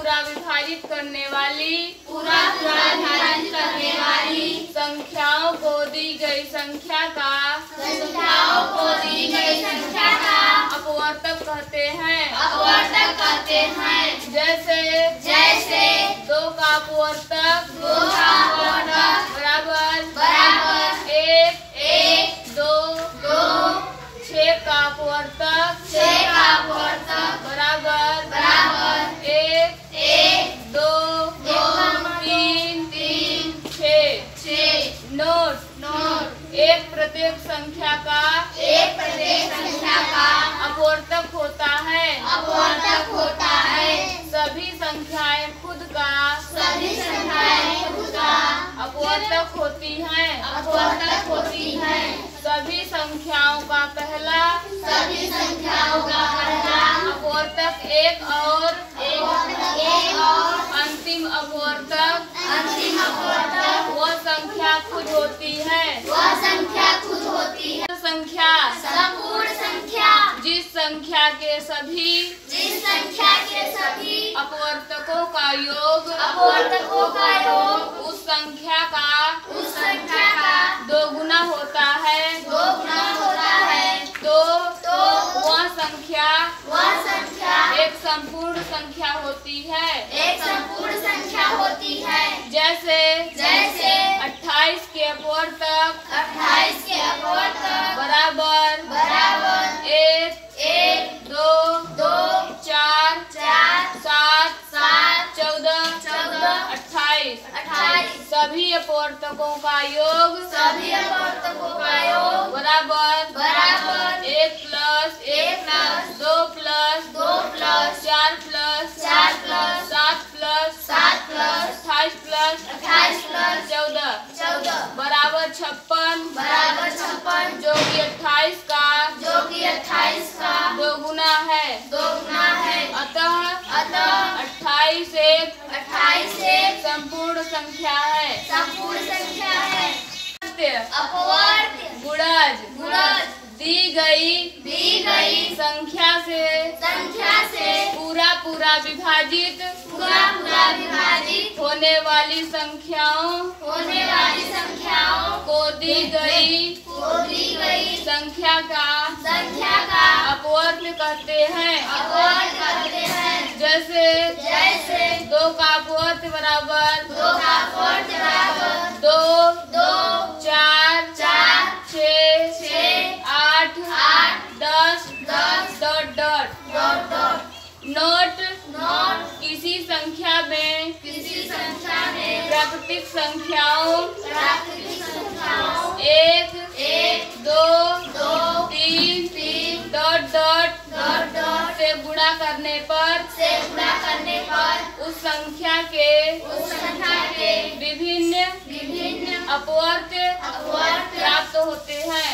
पूरा विभाजित करने वाली संख्याओं को दी गई संख्या का अपवर्तक कहते हैं। जैसे 2 का अपवर्तक बराबर 1 2 6 का अपवर्तक बराबर 1 2 3 6। नोट, एक प्रत्येक संख्या का अपवर्तक होता है। सभी संख्याएं खुद का अपवर्तक होती हैं। सभी संख्याओं का पहला अपवर्तक एक और अंतिम अपवर्तक वह संख्या खुद होती है। संख्या जिस संख्या के सभी अपवर्तकों का योग उस संख्या का 2 गुना होता है। तो वह संख्या एक संपूर्ण संख्या होती है। जैसे 28 के अपवर्तक बराबर 1 2 4 7 14 28। सभी अपवर्तकों का योग बराबर 1 plus 2 plus 4 plus 7 plus 28 plus 14 बराबर 56, जो कि 28 का 2 गुना है। अतः 28 एक संपूर्ण संख्या है। गुणज दी गई संख्या से पूरा विभाजित होने वाली संख्याओं को दी गई संख्या का अपवर्त कहते हैं। जैसे 2 का अपवर्त बराबर 2 4 6 8 10 नोट, किसी संख्या में प्राकृतिक संख्याओं 1 2 3 से गुणा करने पर उस संख्या के विभिन्न अपवर्त प्राप्त होते हैं।